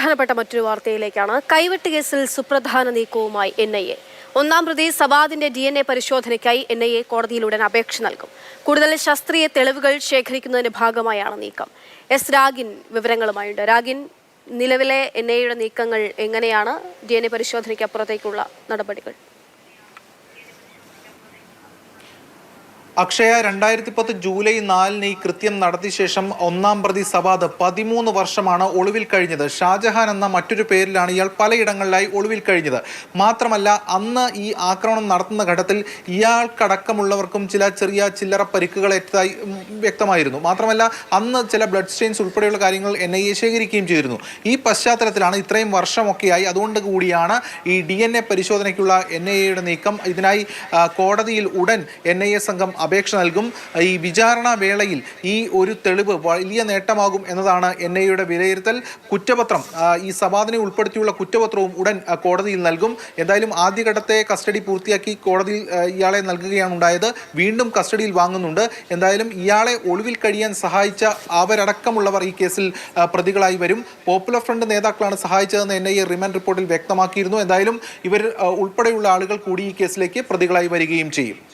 പ്രധാനപ്പെട്ട മറ്റൊരു വാർത്തയിലേക്കാണ്. കൈവെട്ട് കേസിൽ സുപ്രധാന നീക്കവുമായി NIA. ഒന്നാം പ്രതി സബാദിന്റെ DNA പരിശോധനയ്ക്കായി NIA കോടതിയിൽ ഉടൻ അപേക്ഷ നൽകും. കൂടുതൽ ശാസ്ത്രീയ തെളിവുകൾ ശേഖരിക്കുന്നതിന്റെ ഭാഗമായാണ് നീക്കം. രാഗിൻ വിവരങ്ങളുമായുണ്ട്. രാഗിൻ, നിലവിലെ NIAയുടെ നീക്കങ്ങൾ എങ്ങനെയാണ്? DNA പരിശോധനയ്ക്ക് അപ്പുറത്തേക്കുള്ള നടപടികൾ? അക്ഷയ, 2010 ജൂലൈ 4 ഈ കൃത്യം നടത്തിയ ശേഷം ഒന്നാം പ്രതി സബാദ് 13 വർഷമാണ് ഒളിവിൽ കഴിഞ്ഞത്. ഷാജഹാൻ എന്ന മറ്റൊരു പേരിലാണ് ഇയാൾ പലയിടങ്ങളിലായി ഒളിവിൽ കഴിഞ്ഞത്. മാത്രമല്ല, അന്ന് ഈ ആക്രമണം നടത്തുന്ന ഘട്ടത്തിൽ ഇയാൾക്കടക്കമുള്ളവർക്കും ചെറിയ ചില്ലറ പരിക്കുകളേറ്റതായി വ്യക്തമായിരുന്നു. മാത്രമല്ല, അന്ന് ചില ബ്ലഡ് സ്റ്റെയിൻസ് ഉൾപ്പെടെയുള്ള കാര്യങ്ങൾ NIA ശേഖരിക്കുകയും ചെയ്തിരുന്നു. ഈ പശ്ചാത്തലത്തിലാണ് ഇത്രയും വർഷമൊക്കെയായി, അതുകൊണ്ട് കൂടിയാണ് ഈ DNA പരിശോധനയ്ക്കുള്ള NIAയുടെ നീക്കം. ഇതിനായി കോടതിയിൽ ഉടൻ NIA സംഘം അപേക്ഷ നൽകും. ഈ വിചാരണ വേളയിൽ ഈ ഒരു തെളിവ് വലിയ നേട്ടമാകും എന്നതാണ് NIAയുടെ വിലയിരുത്തൽ. കുറ്റപത്രം, ഈ സബാദിനെ ഉൾപ്പെടുത്തിയുള്ള കുറ്റപത്രവും ഉടൻ കോടതിയിൽ നൽകും. എന്തായാലും ആദ്യഘട്ടത്തെ കസ്റ്റഡി പൂർത്തിയാക്കി കോടതിയിൽ ഇയാളെ നൽകുകയാണ് ഉണ്ടായത്. വീണ്ടും കസ്റ്റഡിയിൽ വാങ്ങുന്നുണ്ട്. എന്തായാലും ഇയാളെ ഒളിവിൽ കഴിയാൻ സഹായിച്ച അവരടക്കമുള്ളവർ ഈ കേസിൽ പ്രതികളായി വരും. പോപ്പുലർ ഫ്രണ്ട് നേതാക്കളാണ് സഹായിച്ചതെന്ന് NIA റിമാൻഡ് റിപ്പോർട്ടിൽ വ്യക്തമാക്കിയിരുന്നു. എന്തായാലും ഇവർ ഉൾപ്പെടെയുള്ള ആളുകൾ കൂടി ഈ കേസിലേക്ക് പ്രതികളായി വരികയും ചെയ്യും.